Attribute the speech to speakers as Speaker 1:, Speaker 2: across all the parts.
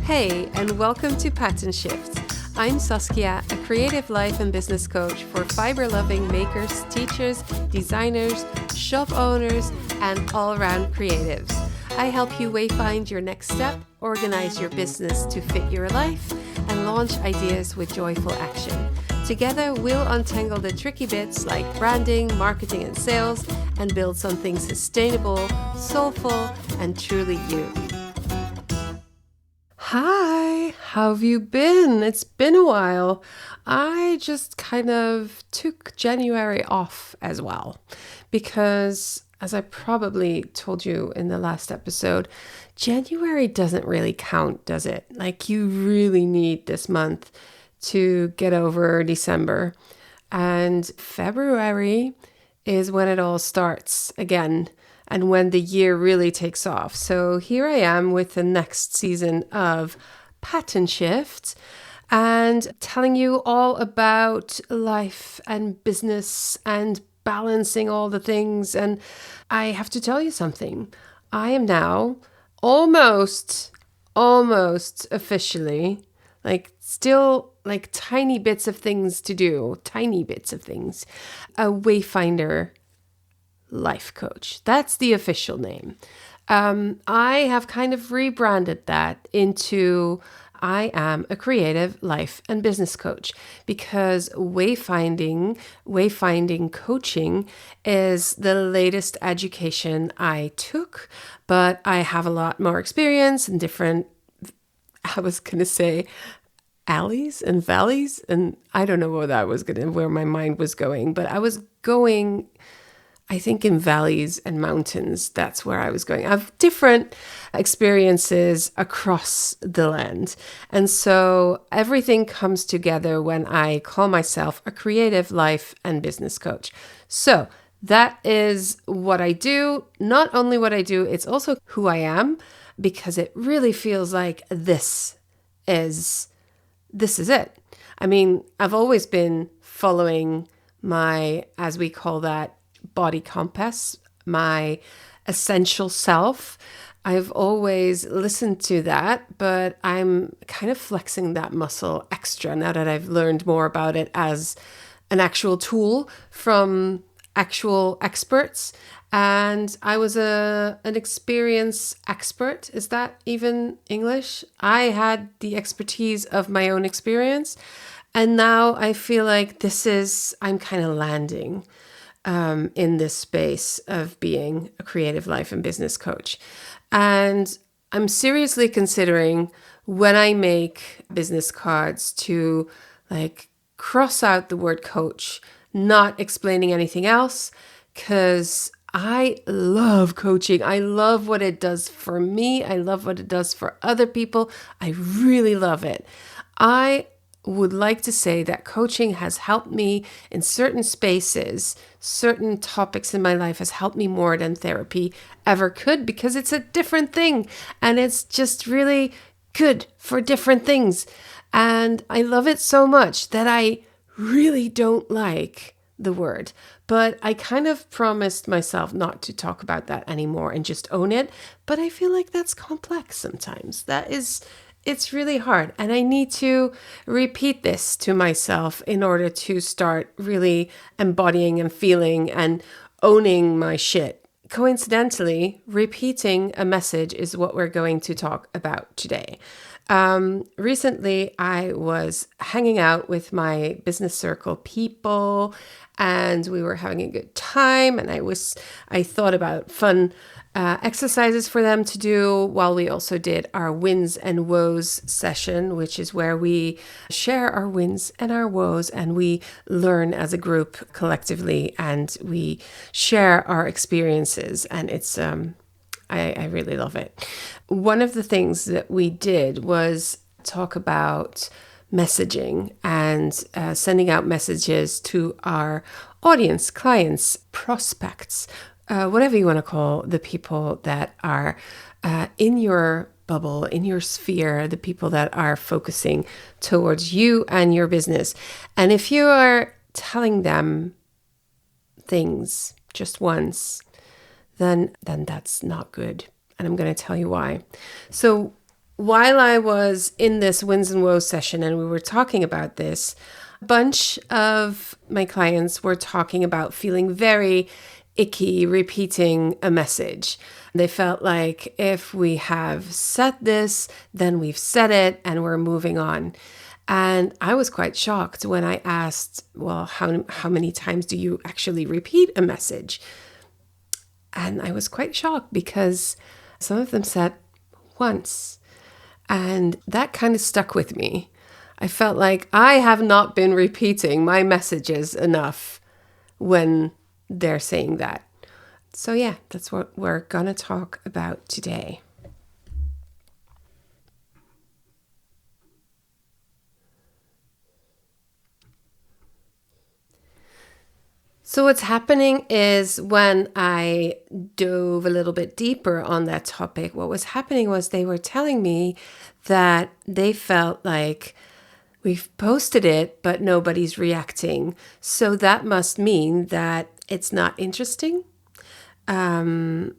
Speaker 1: Hey, and welcome to Pattern Shift. I'm Saskia, a creative life and business coach for fiber-loving makers, teachers, designers, shop owners, and all-around creatives. I help you wayfind your next step, organize your business to fit your life, and launch ideas with joyful action. Together, we'll untangle the tricky bits like branding, marketing, and sales, and build something sustainable, soulful, and truly you. Hi, how have you been? It's been a while. I just kind of took January off as well because, as I probably told you in the last episode, January doesn't really count, does it? Like, you really need this month to get over December. And February is when it all starts again and when the year really takes off. So here I am with the next season of Pattern Shift and telling you all about life and business and balancing all the things. And I have to tell you something. I am now almost officially, still tiny bits of things to do, a Wayfinder life coach. That's the official name. I have kind of rebranded that into I am a creative life and business coach because wayfinding coaching is the latest education I took, but I have a lot more experience in different, I was going to say, alleys and valleys, and I don't know where my mind was going, but I was going, I think, in valleys and mountains. That's where I was going. I have different experiences across the land. And so everything comes together when I call myself a creative life and business coach. So that is what I do. Not only what I do, it's also who I am, because it really feels like this is it. I mean, I've always been following my, as we call that, body compass, my essential self. I've always listened to that, but I'm kind of flexing that muscle extra now that I've learned more about it as an actual tool from actual experts. And I was an experience expert. Is that even English? I had the expertise of my own experience. And now I feel like I'm kind of landing in this space of being a creative life and business coach. And I'm seriously considering, when I make business cards, to cross out the word coach, not explaining anything else, because I love coaching. I love what it does for me. I love what it does for other people. I really love it. I would like to say that coaching has helped me in certain spaces, certain topics in my life has helped me more than therapy ever could, because it's a different thing and it's just really good for different things. And I love it so much that I really don't like the word, but I kind of promised myself not to talk about that anymore and just own it. But I feel like that's complex sometimes. It's really hard. And I need to repeat this to myself in order to start really embodying and feeling and owning my shit. Coincidentally, repeating a message is what we're going to talk about today. Recently, I was hanging out with my business circle people, and we were having a good time. And I thought about fun exercises for them to do, while we also did our wins and woes session, which is where we share our wins and our woes, and we learn as a group collectively, and we share our experiences. And it's I really love it. One of the things that we did was talk about messaging and sending out messages to our audience, clients, prospects, whatever you want to call the people that are in your bubble, in your sphere, the people that are focusing towards you and your business. And if you are telling them things just once, then that's not good. And I'm going to tell you why. So while I was in this wins and woes session and we were talking about this, a bunch of my clients were talking about feeling very icky repeating a message. They felt like if we have said this, then we've said it and we're moving on. And I was quite shocked when I asked, well, how many times do you actually repeat a message? And I was quite shocked because some of them said once. And that kind of stuck with me. I felt like I have not been repeating my messages enough when they're saying that. So yeah, that's what we're gonna talk about today. So what's happening is when I dove a little bit deeper on that topic, what was happening was they were telling me that they felt like we've posted it, but nobody's reacting. So that must mean that it's not interesting, or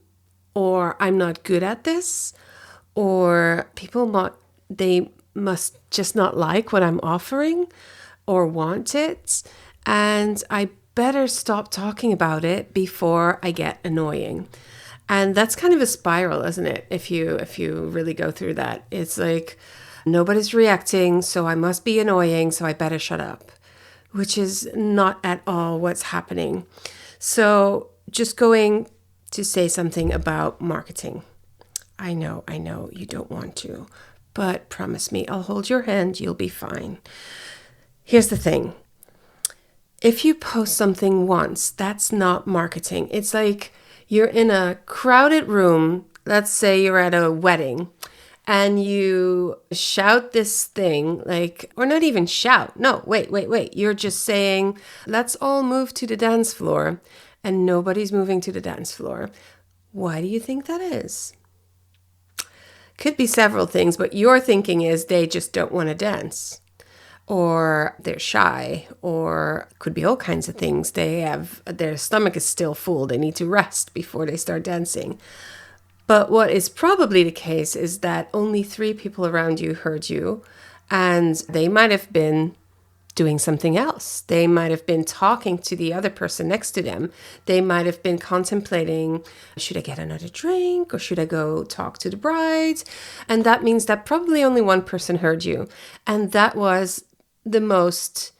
Speaker 1: I'm not good at this, or they must just not like what I'm offering or want it. And I better stop talking about it before I get annoying. And that's kind of a spiral, isn't it? If you really go through that, it's like nobody's reacting, so I must be annoying, so I better shut up, which is not at all what's happening. So just going to say something about marketing. I know you don't want to, but promise me, I'll hold your hand, you'll be fine. Here's the thing. If you post something once, that's not marketing. It's like you're in a crowded room. Let's say you're at a wedding and you shout this thing or not even shout. No, wait. You're just saying, let's all move to the dance floor, and nobody's moving to the dance floor. Why do you think that is? Could be several things, but your thinking is they just don't want to dance. Or they're shy, or could be all kinds of things. Their stomach is still full. They need to rest before they start dancing. But what is probably the case is that only 3 people around you heard you, and they might have been doing something else. They might have been talking to the other person next to them. They might have been contemplating, should I get another drink or should I go talk to the bride? And that means that probably only one person heard you. And that was the most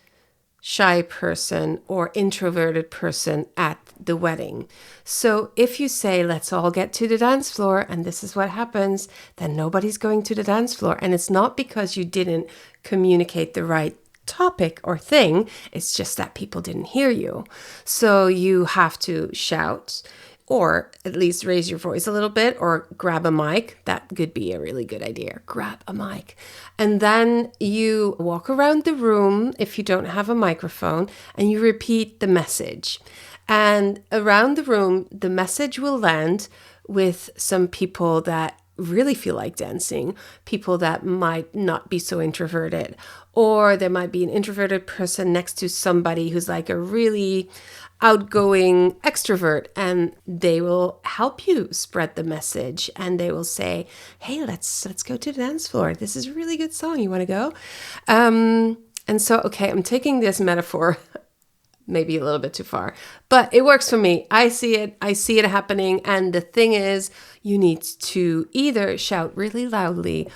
Speaker 1: shy person or introverted person at the wedding. So if you say, let's all get to the dance floor, and this is what happens, then nobody's going to the dance floor. And it's not because you didn't communicate the right topic or thing, it's just that people didn't hear you. So you have to shout, or at least raise your voice a little bit, or grab a mic. That could be a really good idea. Grab a mic. And then you walk around the room if you don't have a microphone, and you repeat the message. And around the room, the message will land with some people that really feel like dancing, people that might not be so introverted, or there might be an introverted person next to somebody who's like a really outgoing extrovert, and they will help you spread the message, and they will say, hey, let's go to the dance floor. This is a really good song. You want to go? And so, okay, I'm taking this metaphor maybe a little bit too far, but it works for me. I see it happening. And the thing is, you need to either shout really loudly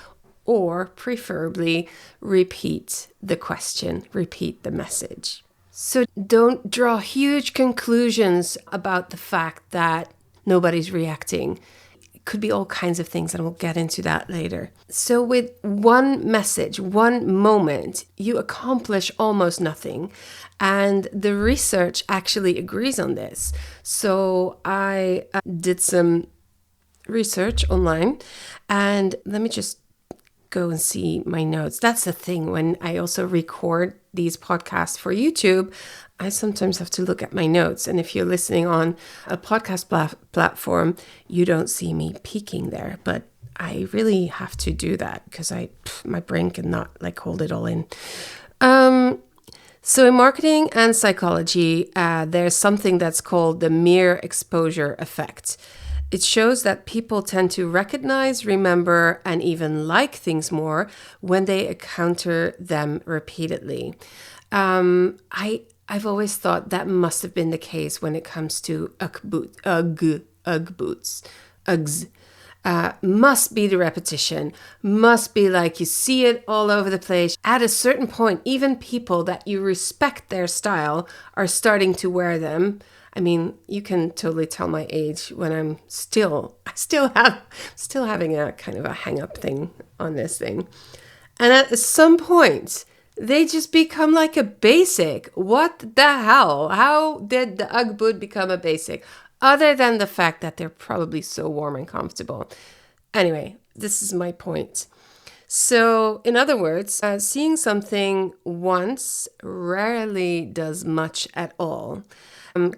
Speaker 1: or preferably repeat the question, repeat the message. So don't draw huge conclusions about the fact that nobody's reacting. It could be all kinds of things, and we'll get into that later. So with one message, one moment, you accomplish almost nothing. And the research actually agrees on this. So I did some research online, and let me just go and see my notes. That's the thing. When I also record these podcasts for YouTube, I sometimes have to look at my notes. And if you're listening on a podcast platform, you don't see me peeking there. But I really have to do that because my brain cannot hold it all in. So in marketing and psychology, there's something that's called the mere exposure effect. It shows that people tend to recognize, remember, and even like things more when they encounter them repeatedly. I've always thought that must have been the case when it comes to Ugg boots. Uggs. Must be the repetition, must be like you see it all over the place. At a certain point, even people that you respect their style are starting to wear them. I mean, you can totally tell my age when I'm still having a kind of a hang up thing on this thing. And at some point, they just become like a basic. What the hell? How did the Ugg boot become a basic? Other than the fact that they're probably so warm and comfortable. Anyway, this is my point. So, in other words, seeing something once rarely does much at all.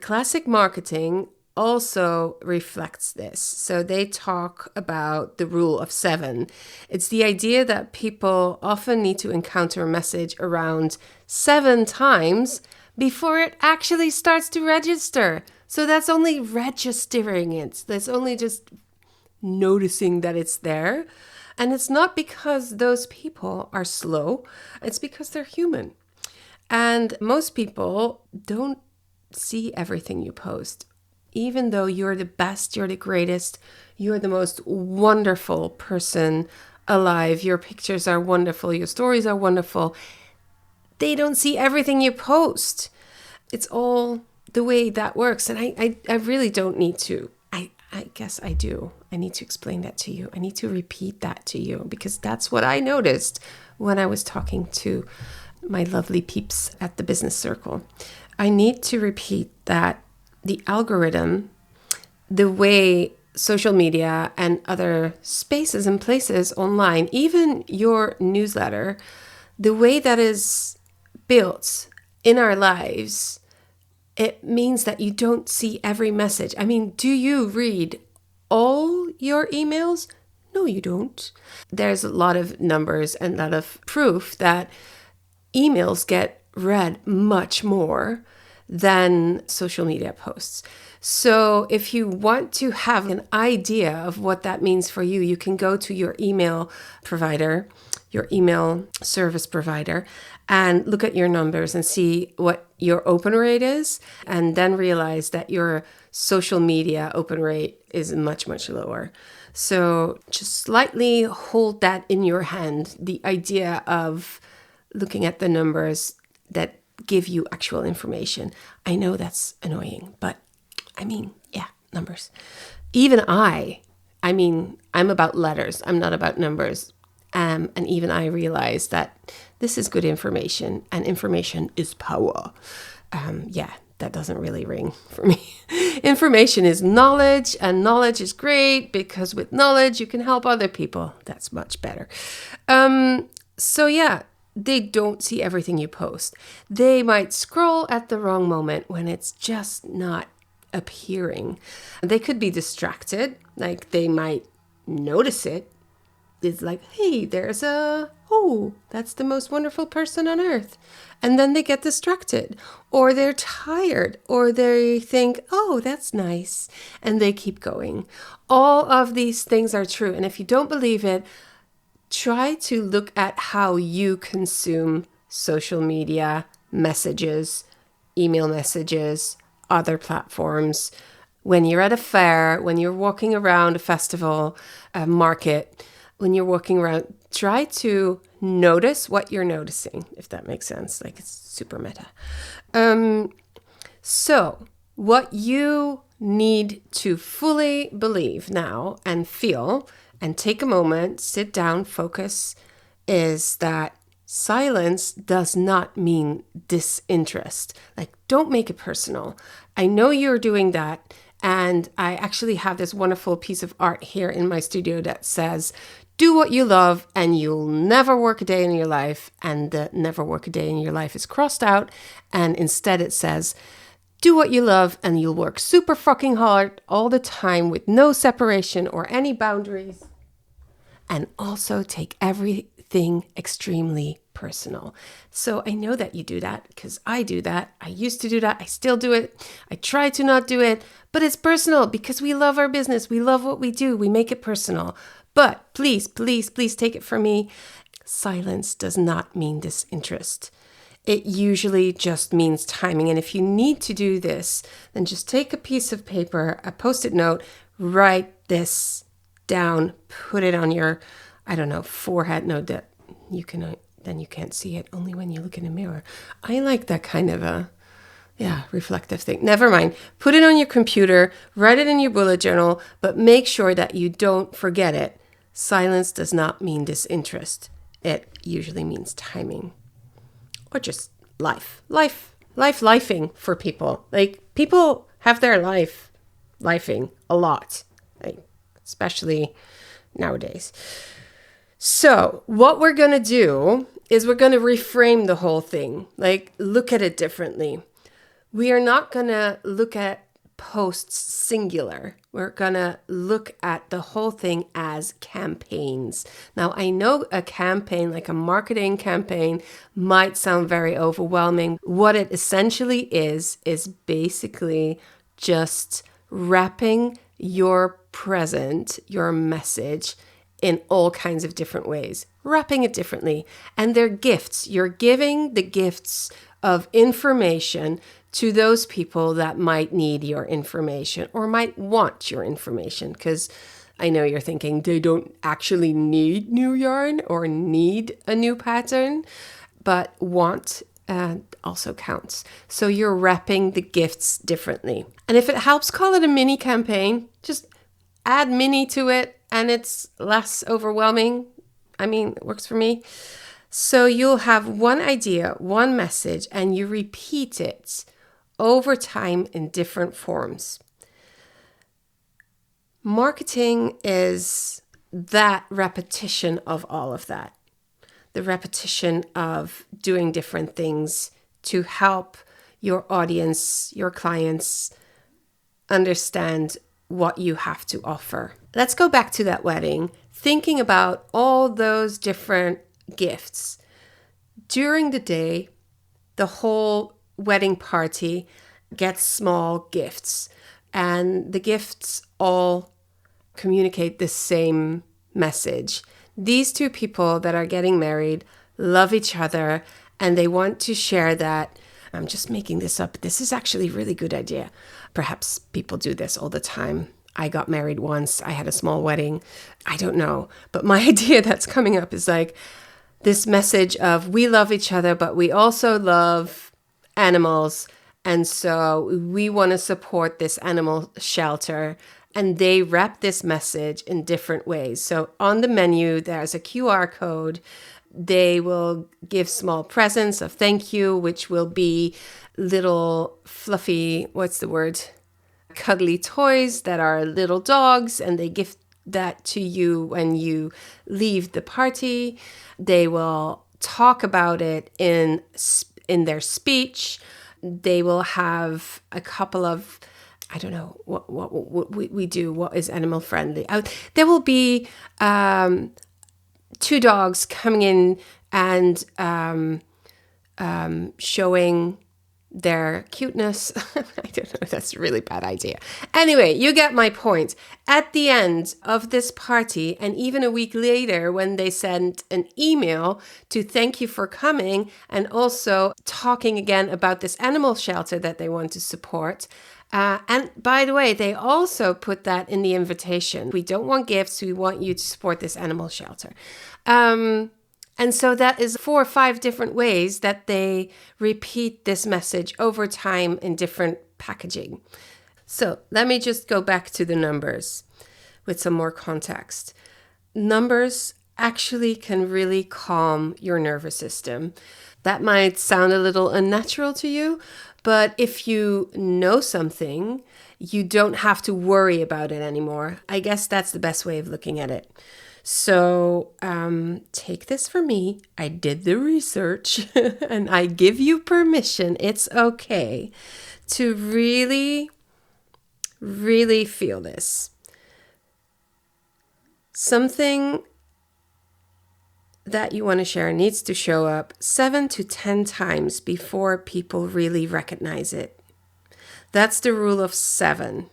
Speaker 1: Classic marketing also reflects this. So they talk about the rule of 7. It's the idea that people often need to encounter a message around 7 times before it actually starts to register. So that's only registering it. That's only just noticing that it's there. And it's not because those people are slow. It's because they're human. And most people don't see everything you post. Even though you're the best, you're the greatest, you're the most wonderful person alive, your pictures are wonderful, your stories are wonderful, they don't see everything you post. It's all the way that works. And I really don't need to. I guess I do. I need to explain that to you. I need to repeat that to you because that's what I noticed when I was talking to my lovely peeps at the business circle. I need to repeat that the algorithm, the way social media and other spaces and places online, even your newsletter, the way that is built in our lives, it means that you don't see every message. I mean, do you read all your emails? No, you don't. There's a lot of numbers and a lot of proof that emails get read much more than social media posts. So if you want to have an idea of what that means for you, you can go to your email provider, your email service provider, and look at your numbers and see what your open rate is, and then realize that your social media open rate is much, much lower. So just slightly hold that in your hand, the idea of looking at the numbers that give you actual information. I know that's annoying, but I mean, yeah, numbers. Even I'm about letters. I'm not about numbers. And even I realize that this is good information and information is power. That doesn't really ring for me. Information is knowledge, and knowledge is great because with knowledge you can help other people. That's much better. They don't see everything you post. They might scroll at the wrong moment when it's just not appearing. They could be distracted, like they might notice it. It's like, hey, that's the most wonderful person on earth. And then they get distracted, or they're tired, or they think, oh, that's nice. And they keep going. All of these things are true. And if you don't believe it, try to look at how you consume social media, messages, email messages, other platforms. When you're at a fair, when you're walking around a festival, a market, when you're walking around, try to notice what you're noticing, if that makes sense. Like, it's super meta. So what you need to fully believe now and feel and take a moment, sit down, focus, is that silence does not mean disinterest. Like, don't make it personal. I know you're doing that. And I actually have this wonderful piece of art here in my studio that says, do what you love and you'll never work a day in your life. And the never work a day in your life is crossed out. And instead it says, do what you love and you'll work super fucking hard all the time with no separation or any boundaries. And also take every everything extremely personal. So I know that you do that because I do that. I used to do that. I still do it. I try to not do it, but it's personal because we love our business. We love what we do. We make it personal. But please, please, please take it from me. Silence does not mean disinterest. It usually just means timing. And if you need to do this, then just take a piece of paper, a Post-it note, write this down, put it on your, forehead. No, that you can, then you can't see it only when you look in a mirror. I like that kind of reflective thing. Never mind. Put it on your computer, write it in your bullet journal, but make sure that you don't forget it. Silence does not mean disinterest. It usually means timing. Or just lifing for people. Like, people have their lifing a lot, like, especially nowadays. So what we're going to do is we're going to reframe the whole thing, like look at it differently. We are not going to look at posts singular. We're going to look at the whole thing as campaigns. Now, I know a campaign, like a marketing campaign, might sound very overwhelming. What it essentially is basically just wrapping your present, your message, in all kinds of different ways, wrapping it differently. And they're gifts. You're giving the gifts of information to those people that might need your information or might want your information. Because I know you're thinking they don't actually need new yarn or need a new pattern, but want also counts. So you're wrapping the gifts differently. And if it helps, call it a mini campaign. Just add mini to it and it's less overwhelming. I mean, it works for me. So you'll have one idea, one message, and you repeat it over time in different forms. Marketing is that repetition of all of that. The repetition of doing different things to help your audience, your clients, understand what you have to offer. Let's go back to that wedding, thinking about all those different gifts. During the day, the whole wedding party gets small gifts, and the gifts all communicate the same message. These two people that are getting married love each other, and they want to share that. I'm just making this up. This is actually a really good idea. Perhaps people do this all the time. I got married once. I had a small wedding. I don't know. But my idea that's coming up is like this message of we love each other, but we also love animals. And so we want to support this animal shelter. And they wrap this message in different ways. So on the menu, there's a QR code. They will give small presents of thank you, which will be little fluffy, cuddly toys that are little dogs, and they gift that to you when you leave the party. They will talk about it in their speech. They will have a couple of, I don't know what we do, what is animal friendly. There will be two dogs coming in and showing their cuteness. I don't know, that's a really bad idea. Anyway, you get my point. At the end of this party, and even a week later when they send an email to thank you for coming and also talking again about this animal shelter that they want to support. And by the way, they also put that in the invitation. We don't want gifts. We want you to support this animal shelter. And so that is 4 or 5 different ways that they repeat this message over time in different packaging. So let me just go back to the numbers with some more context. Numbers actually can really calm your nervous system. That might sound a little unnatural to you, but if you know something, you don't have to worry about it anymore. I guess that's the best way of looking at it. So take this from me. I did the research and I give you permission. It's okay to really, really feel this. Something that you want to share needs to show up 7 to 10 times before people really recognize it. That's the rule of 7.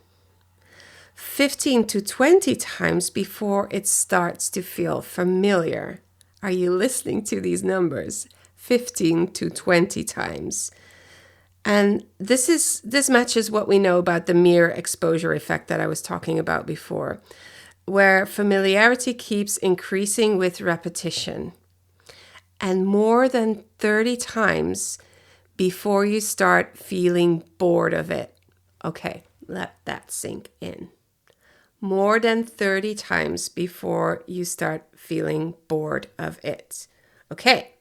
Speaker 1: 15 to 20 times before it starts to feel familiar. Are you listening to these numbers? 15 to 20 times. And this matches what we know about the mere exposure effect that I was talking about before, where familiarity keeps increasing with repetition. And more than 30 times before you start feeling bored of it. Okay, let that sink in. More than 30 times before you start feeling bored of it. Okay,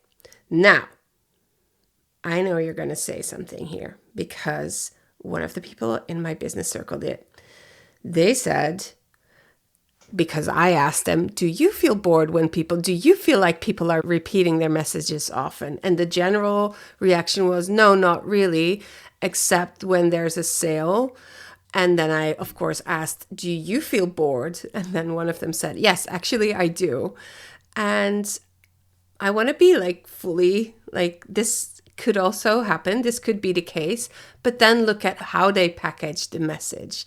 Speaker 1: now, I know you're going to say something here because one of the people in my business circle did. They said, because I asked them, do you feel bored do you feel like people are repeating their messages often? And the general reaction was, no, not really, except when there's a sale. And then I, of course, asked, do you feel bored? And then one of them said, yes, actually, I do. And I want to be fully this could also happen. This could be the case. But then look at how they packaged the message.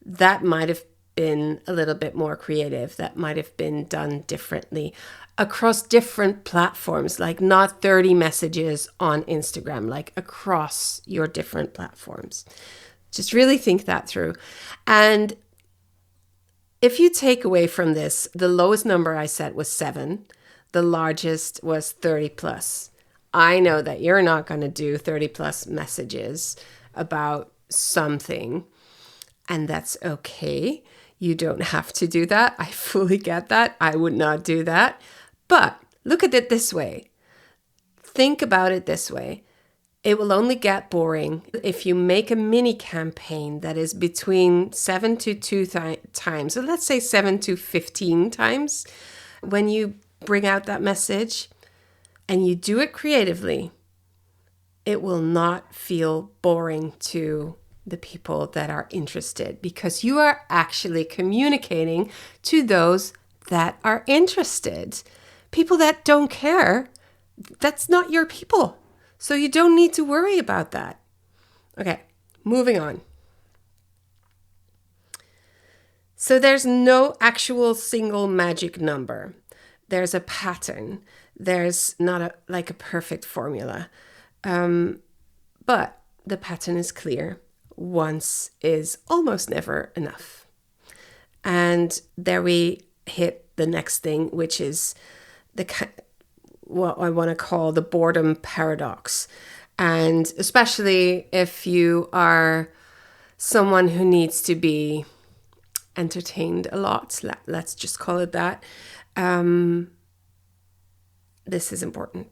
Speaker 1: That might have been a little bit more creative. That might have been done differently across different platforms, not 30 messages on Instagram, across your different platforms. Just really think that through. And if you take away from this, the lowest number I said was 7. The largest was 30 plus. I know that you're not going to do 30 plus messages about something, and that's okay. You don't have to do that. I fully get that. I would not do that. But look at it this way. Think about it this way. It will only get boring if you make a mini campaign that is between 7 to 2 times. So let's say 7 to 15 times when you bring out that message and you do it creatively. It will not feel boring to the people that are interested because you are actually communicating to those that are interested. People that don't care, that's not your people. So you don't need to worry about that. Okay, moving on. So there's no actual single magic number. There's a pattern. There's not a perfect formula. But the pattern is clear. Once is almost never enough. And there we hit the next thing, which is what I want to call the boredom paradox. And especially if you are someone who needs to be entertained a lot, let's just call it that, this is important.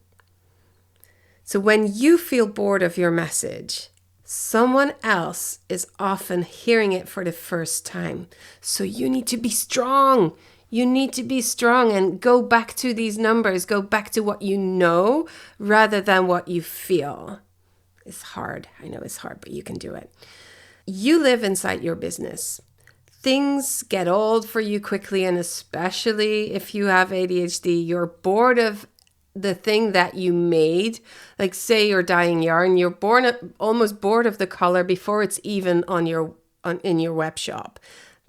Speaker 1: So when you feel bored of your message, someone else is often hearing it for the first time. So you need to be strong. You need to be strong and go back to these numbers. Go back to what you know rather than what you feel. It's hard. I know it's hard, but you can do it. You live inside your business. Things get old for you quickly, and especially if you have ADHD, you're bored of the thing that you made. Like say you're dyeing yarn, you're almost bored of the color before it's even in your web shop.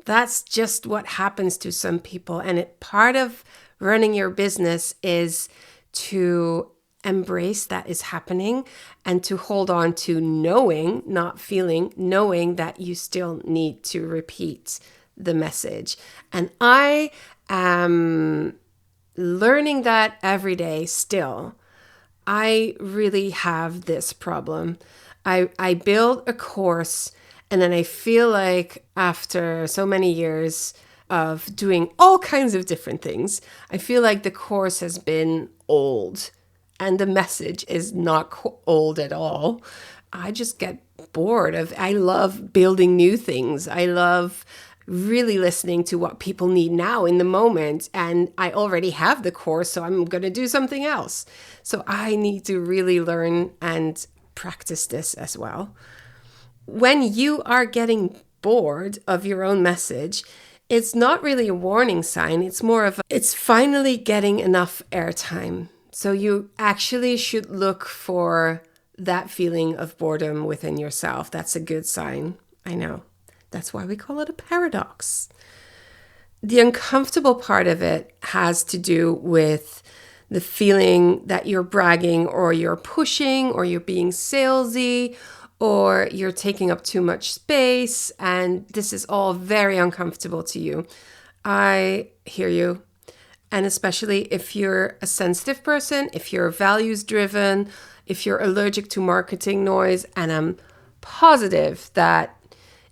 Speaker 1: That's just what happens to some people. And part of running your business is to embrace that is happening and to hold on to knowing, not feeling, knowing that you still need to repeat the message. And I am learning that every day still. I really have this problem. I build a course and then I feel like after so many years of doing all kinds of different things, I feel like the course has been old and the message is not old at all. I just get bored I love building new things. I love really listening to what people need now in the moment. And I already have the course, so I'm going to do something else. So I need to really learn and practice this as well. When you are getting bored of your own message, It's not really a warning sign. It's more of it's finally getting enough airtime. So you actually should look for that feeling of boredom within yourself. That's a good sign. I know. That's why we call it a paradox. The uncomfortable part of it has to do with the feeling that you're bragging or you're pushing or you're being salesy or you're taking up too much space, and this is all very uncomfortable to you. I hear you. And especially if you're a sensitive person, if you're values driven, if you're allergic to marketing noise, and I'm positive that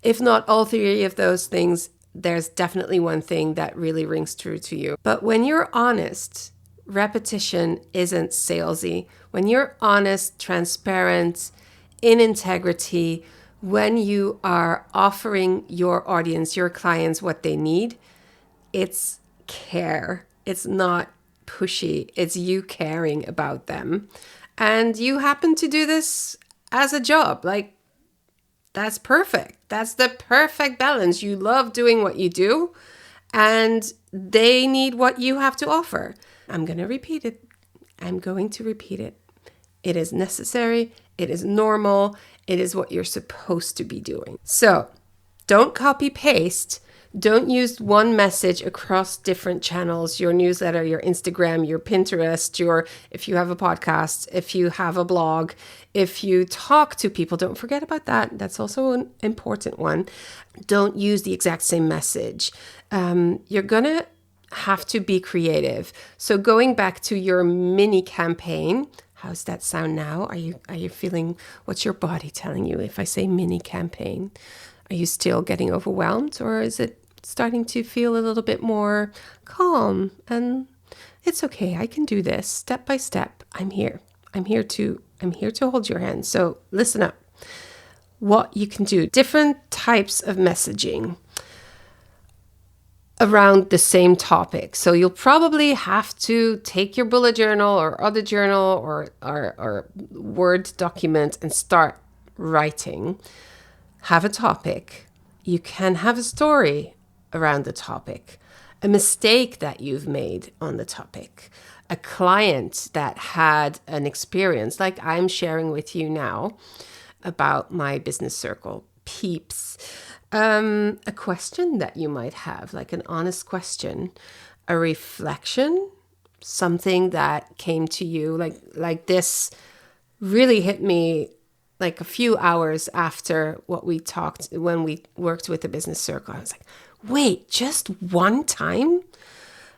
Speaker 1: if not all three of those things, there's definitely one thing that really rings true to you. But when you're honest, repetition isn't salesy. When you're honest, transparent, in integrity, when you are offering your audience, your clients, what they need, it's care. It's not pushy. It's you caring about them. And you happen to do this as a job. Like, that's perfect. That's the perfect balance. You love doing what you do, and they need what you have to offer. I'm going to repeat it. I'm going to repeat it. It is necessary. It is normal. It is what you're supposed to be doing. So don't copy paste. Don't use one message across different channels, your newsletter, your Instagram, your Pinterest, if you have a podcast, if you have a blog, if you talk to people, don't forget about that. That's also an important one. Don't use the exact same message. You're going to have to be creative. So going back to your mini campaign, how's that sound now? Are you feeling, what's your body telling you if I say mini campaign? Are you still getting overwhelmed, or is it starting to feel a little bit more calm? And it's okay. I can do this step by step. I'm here. I'm here to hold your hand. So listen up. What you can do, different types of messaging around the same topic. So you'll probably have to take your bullet journal or other journal or Word document and start writing. Have a topic. You can have a story around the topic, a mistake that you've made on the topic, a client that had an experience like I'm sharing with you now about my business circle peeps, a question that you might have, like an honest question, a reflection, something that came to you like this really hit me like a few hours after what we talked when we worked with the business circle. I was like, wait, just one time?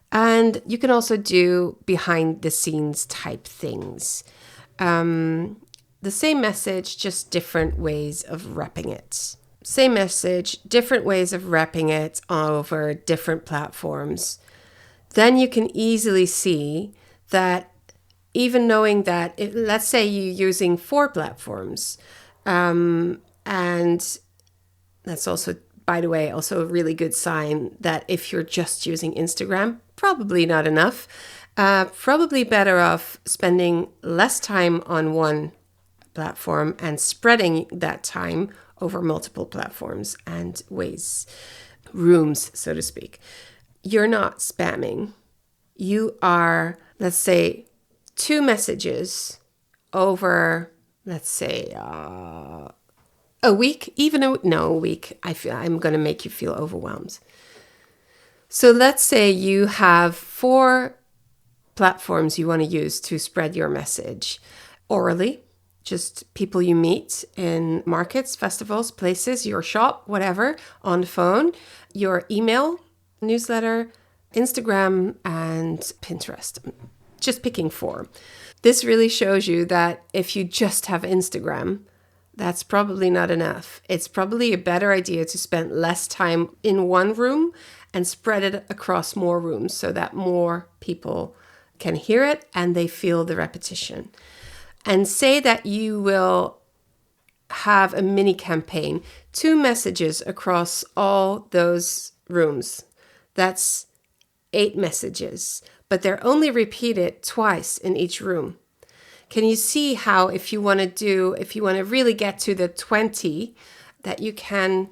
Speaker 1: And you can also do behind the scenes type things. The same message, just different ways of wrapping it. Same message, different ways of wrapping it over different platforms. Then you can easily see that even knowing that, let's say you're using 4 platforms, and that's also, by the way, also a really good sign that if you're just using Instagram, probably not enough. Probably better off spending less time on one platform and spreading that time over multiple platforms and rooms, so to speak. You're not spamming. You are, let's say, 2 messages over, let's say, a week, a week. I'm going to make you feel overwhelmed. So let's say you have 4 platforms you want to use to spread your message. Orally, just people you meet in markets, festivals, places, your shop, whatever, on the phone, your email, newsletter, Instagram, and Pinterest. Just picking 4. This really shows you that if you just have Instagram, that's probably not enough. It's probably a better idea to spend less time in one room and spread it across more rooms so that more people can hear it and they feel the repetition. And say that you will have a mini campaign, 2 messages across all those rooms. That's 8 messages, but they're only repeated twice in each room. Can you see how if you want to really get to the 20, that you can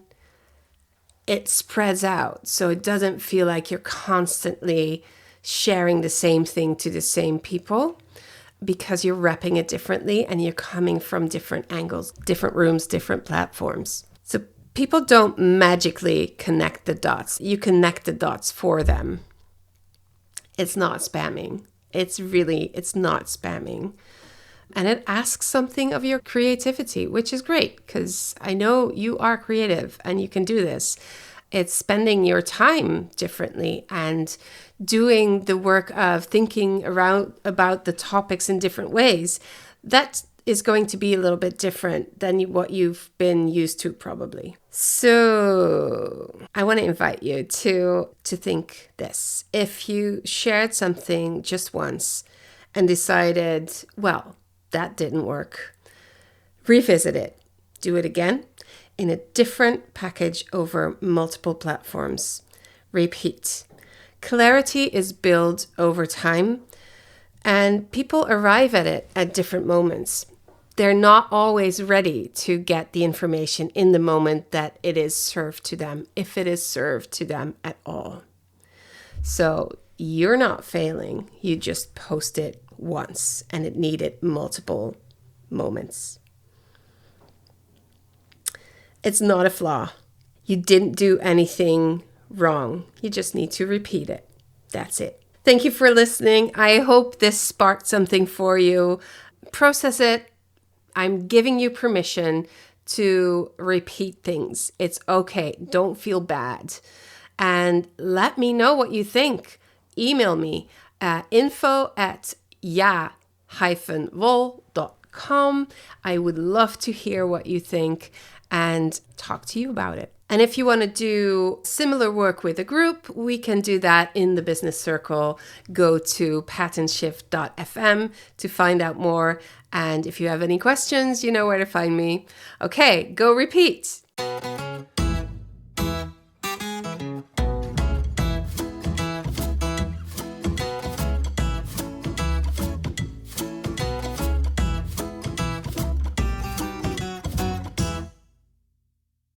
Speaker 1: it spreads out. So it doesn't feel like you're constantly sharing the same thing to the same people, because you're repping it differently and you're coming from different angles, different rooms, different platforms. So people don't magically connect the dots. You connect the dots for them. It's not spamming. It's not spamming. And it asks something of your creativity, which is great because I know you are creative and you can do this. It's spending your time differently and doing the work of thinking around about the topics in different ways. That is going to be a little bit different than what you've been used to probably. So I want to invite you to think this. If you shared something just once and decided, well, that didn't work, revisit it. Do it again in a different package over multiple platforms. Repeat. Clarity is built over time, and people arrive at it at different moments. They're not always ready to get the information in the moment that it is served to them, if it is served to them at all. So you're not failing. You just post it once, and it needed multiple moments. It's not a flaw. You didn't do anything wrong. You just need to repeat it. That's it. Thank you for listening. I hope this sparked something for you. Process it. I'm giving you permission to repeat things. It's okay. Don't feel bad. And let me know what you think. Email me at info@ja-vol.com. I would love to hear what you think and talk to you about it. And if you want to do similar work with a group, we can do that in the business circle. Go to patternshift.fm to find out more. And if you have any questions, you know where to find me. Okay, go repeat.